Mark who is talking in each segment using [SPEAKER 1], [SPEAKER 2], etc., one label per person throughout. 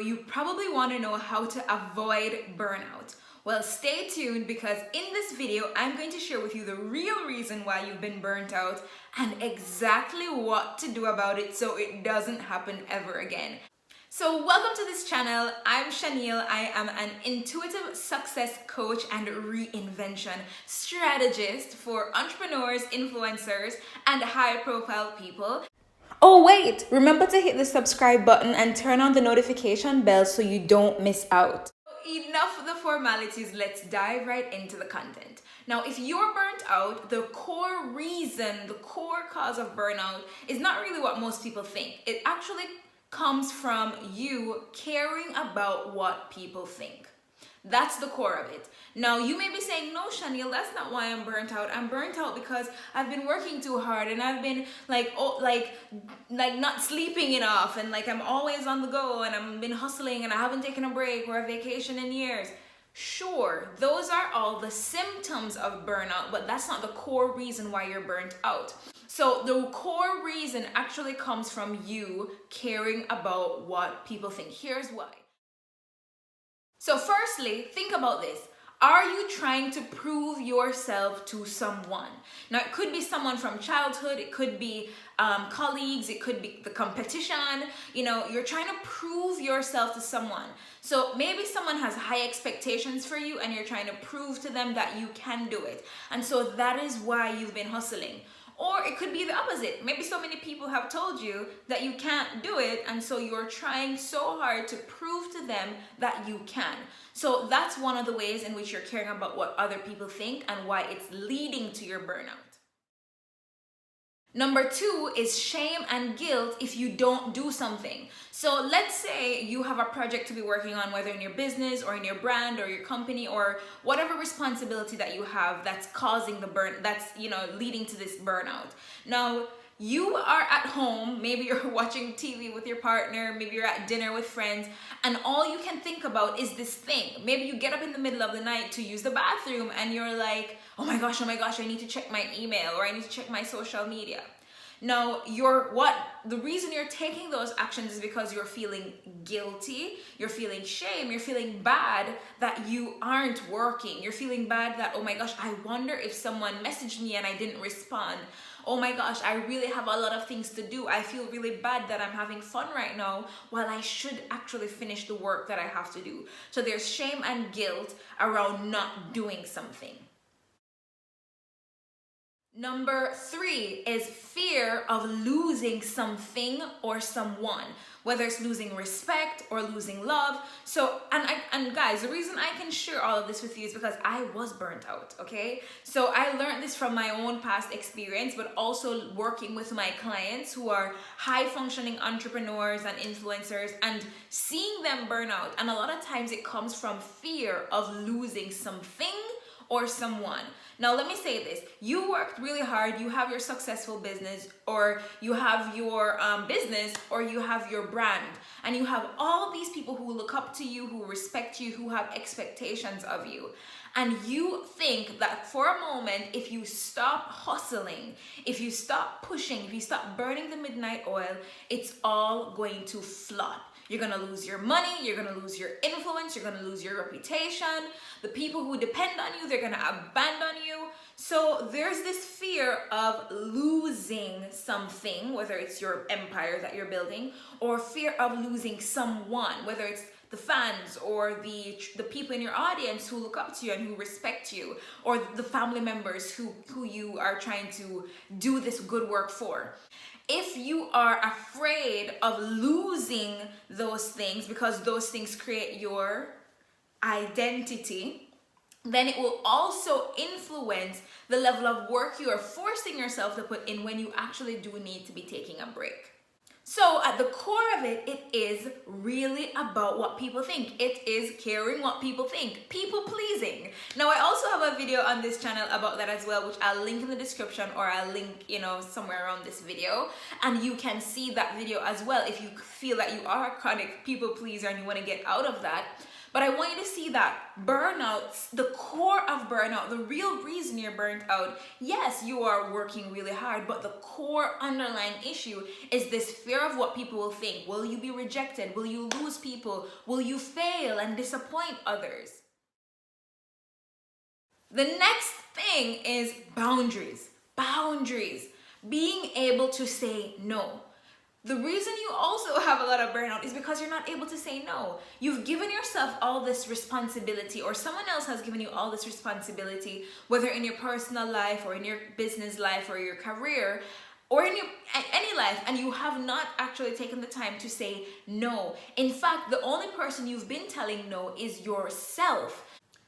[SPEAKER 1] You probably want to know how to avoid burnout. Well, stay tuned because in this video, I'm going to share with you the real reason why you've been burnt out and exactly what to do about it so it doesn't happen ever again. So welcome to this channel. I'm Shaniel. I am an intuitive success coach and reinvention strategist for entrepreneurs, influencers, and high-profile people. Oh wait, remember to hit the subscribe button and turn on the notification bell so you don't miss out. Enough of the formalities, let's dive right into the content. Now, if you're burnt out, the core reason, the core cause of burnout is not really what most people think. It actually comes from you caring about what people think. That's the core of it. Now, you may be saying, no, Shaniel, that's not why I'm burnt out. I'm burnt out because I've been working too hard and I've been like not sleeping enough and like I'm always on the go and I've been hustling and I haven't taken a break or a vacation in years. Sure, those are all the symptoms of burnout, but that's not the core reason why you're burnt out. So the core reason actually comes from you caring about what people think. Here's why. So firstly, think about this. Are you trying to prove yourself to someone? Now, it could be someone from childhood, it could be colleagues, it could be the competition. You know, you're trying to prove yourself to someone. So maybe someone has high expectations for you and you're trying to prove to them that you can do it. And so that is why you've been hustling. Or it could be the opposite. Maybe so many people have told you that you can't do it, and so you're trying so hard to prove to them that you can. So that's one of the ways in which you're caring about what other people think and why it's leading to your burnout. Number two is shame and guilt if you don't do something. So let's say you have a project to be working on, whether in your business or in your brand or your company or whatever responsibility that you have that's causing that's leading to this burnout. Now, you are at home, maybe you're watching TV with your partner, maybe you're at dinner with friends, and all you can think about is this thing. Maybe you get up in the middle of the night to use the bathroom and you're like, oh my gosh, I need to check my email or I need to check my social media. Now, the reason you're taking those actions is because you're feeling guilty, you're feeling shame, you're feeling bad that you aren't working. You're feeling bad that, oh my gosh, I wonder if someone messaged me and I didn't respond. Oh my gosh, I really have a lot of things to do. I feel really bad that I'm having fun right now while I should actually finish the work that I have to do. So there's shame and guilt around not doing something. Number three is fear of losing something or someone, whether it's losing respect or losing love. So, and guys, the reason I can share all of this with you is because I was burnt out, okay? So I learned this from my own past experience, but also working with my clients who are high functioning entrepreneurs and influencers and seeing them burn out. And a lot of times it comes from fear of losing something or someone. Now, let me say this. You worked really hard. You have your successful business, or you have your business, or you have your brand. And you have all these people who look up to you, who respect you, who have expectations of you. And you think that for a moment, if you stop hustling, if you stop pushing, if you stop burning the midnight oil, it's all going to flop. You're gonna lose your money, you're gonna lose your influence, you're gonna lose your reputation. The people who depend on you, they're gonna abandon you. So there's this fear of losing something, whether it's your empire that you're building, or fear of losing someone, whether it's the fans or the people in your audience who look up to you and who respect you, or the family members who you are trying to do this good work for. If you are afraid of losing those things because those things create your identity, then it will also influence the level of work you are forcing yourself to put in when you actually do need to be taking a break. So at the core of it, it is really about what people think. It is caring what people think. People pleasing. Now, I also have a video on this channel about that as well, which I'll link in the description, or I'll link, somewhere around this video. And you can see that video as well if you feel that you are a chronic people pleaser and you want to get out of that. But I want you to see that burnout, the core of burnout, the real reason you're burnt out, yes, you are working really hard, but the core underlying issue is this fear fear of what people will think. Will you be rejected? Will you lose people? Will you fail and disappoint others? The next thing is boundaries. Boundaries. Being able to say no. The reason you also have a lot of burnout is because you're not able to say no. You've given yourself all this responsibility, or someone else has given you all this responsibility, whether in your personal life or in your business life or your career or in any life, and you have not actually taken the time to say no. In fact, the only person you've been telling no is yourself.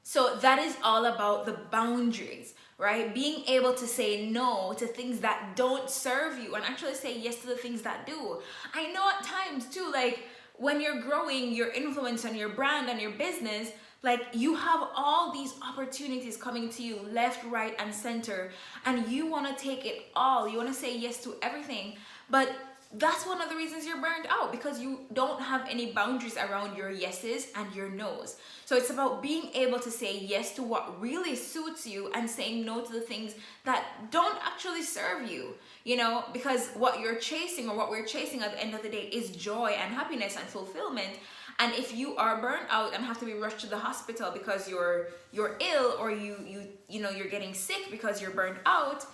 [SPEAKER 1] So that is all about the boundaries, right? Being able to say no to things that don't serve you and actually say yes to the things that do. I know at times too, like when you're growing your influence on your brand and your business, like you have all these opportunities coming to you left, right, and center, and you want to take it all. You want to say yes to everything, but that's one of the reasons you're burned out, because you don't have any boundaries around your yeses and your nos. So it's about being able to say yes to what really suits you and saying no to the things that don't actually serve you, you know, because what you're chasing, or what we're chasing at the end of the day, is joy and happiness and fulfillment. And if you are burnt out and have to be rushed to the hospital because you're ill, or you're getting sick because you're burnt out,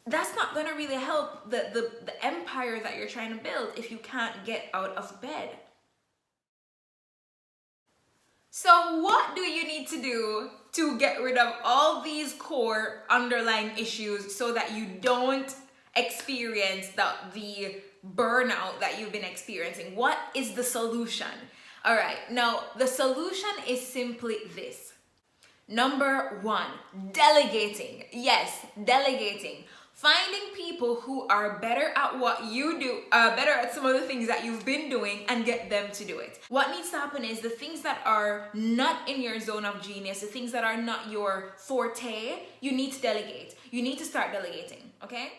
[SPEAKER 1] that's not going to really help the empire that you're trying to build if you can't get out of bed. So what do you need to do to get rid of all these core underlying issues so that you don't experience the burnout that you've been experiencing? What is the solution? All right, now the solution is simply this. Number one, delegating. Yes, delegating. Finding people who are better at what you do, better at some of the things that you've been doing, and get them to do it. What needs to happen is the things that are not in your zone of genius, the things that are not your forte, you need to delegate. You need to start delegating, okay?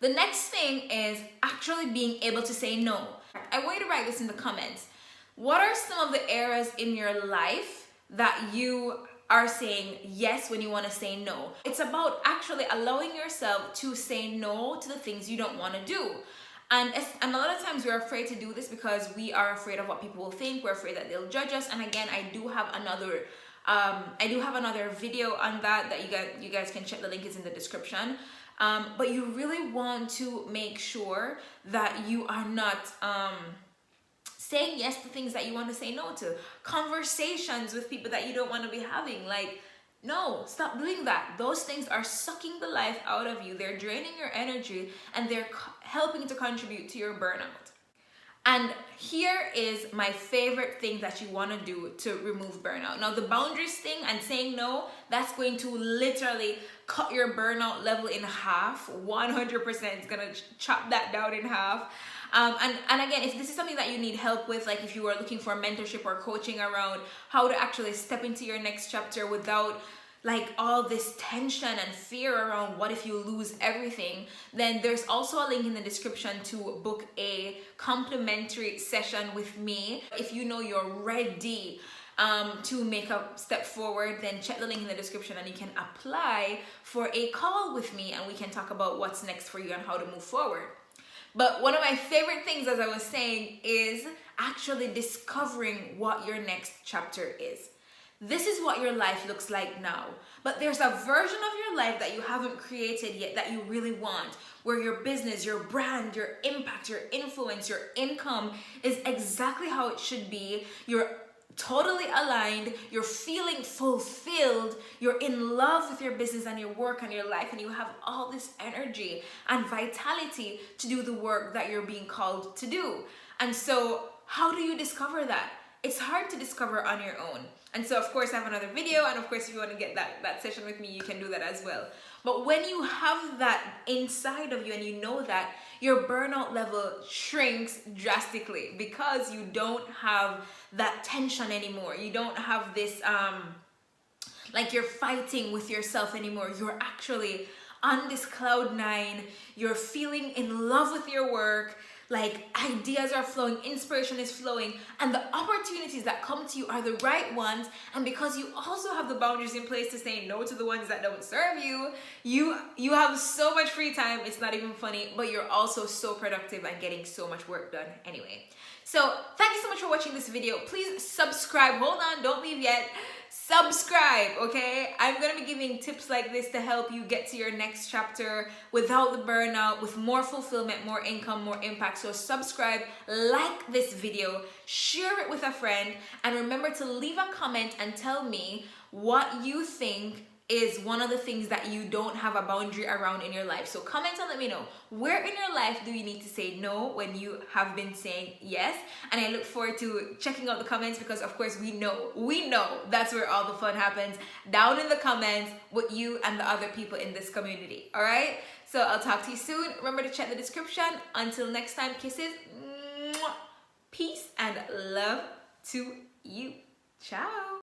[SPEAKER 1] The next thing is actually being able to say no. I want you to write this in the comments. What are some of the areas in your life that you are saying yes when you want to say no? It's about actually allowing yourself to say no to the things you don't want to do. And a lot of times we're afraid to do this because we are afraid of what people will think. We're afraid that they'll judge us. And again, I do have another video on that you guys can check. The link is in the description. But you really want to make sure that you are not saying yes to things that you want to say no to. Conversations with people that you don't want to be having. Like, no, stop doing that. Those things are sucking the life out of you. They're draining your energy, and they're helping to contribute to your burnout. And here is my favorite thing that you want to do to remove burnout. Now, the boundaries thing and saying no, that's going to literally cut your burnout level in half. 100%. It's going to chop that down in half. And again, if this is something that you need help with, like if you are looking for mentorship or coaching around how to actually step into your next chapter without like all this tension and fear around what if you lose everything, then there's also a link in the description to book a complimentary session with me. If you know you're ready to make a step forward, then check the link in the description and you can apply for a call with me, and we can talk about what's next for you and how to move forward. But one of my favorite things, as I was saying, is actually discovering what your next chapter is. This is what your life looks like now, but there's a version of your life that you haven't created yet that you really want, where your business, your brand, your impact, your influence, your income is exactly how it should be. You're totally aligned, you're feeling fulfilled, you're in love with your business and your work and your life, and you have all this energy and vitality to do the work that you're being called to do. And so how do you discover that? It's hard to discover on your own. And so of course I have another video, and of course if you want to get that session with me, you can do that as well. But when you have that inside of you and you know that, your burnout level shrinks drastically because you don't have that tension anymore. You don't have this like you're fighting with yourself anymore. You're actually on this cloud nine. You're feeling in love with your work. like ideas are flowing, inspiration is flowing, and the opportunities that come to you are the right ones. And because you also have the boundaries in place to say no to the ones that don't serve you, you have so much free time, it's not even funny, but you're also so productive and getting so much work done anyway. So thank you so much for watching this video. Please subscribe. Hold on, don't leave yet. Subscribe, okay? I'm gonna be giving tips like this to help you get to your next chapter without the burnout, with more fulfillment, more income, more impact. So subscribe, like this video, share it with a friend, and remember to leave a comment and tell me what you think is one of the things that you don't have a boundary around in your life. So comment and let me know, where in your life do you need to say no when you have been saying yes? And I look forward to checking out the comments, because of course we know that's where all the fun happens, down in the comments with you and the other people in this community. All right, so I'll talk to you soon. Remember to check the description. Until next time, kisses, peace and love to you. Ciao.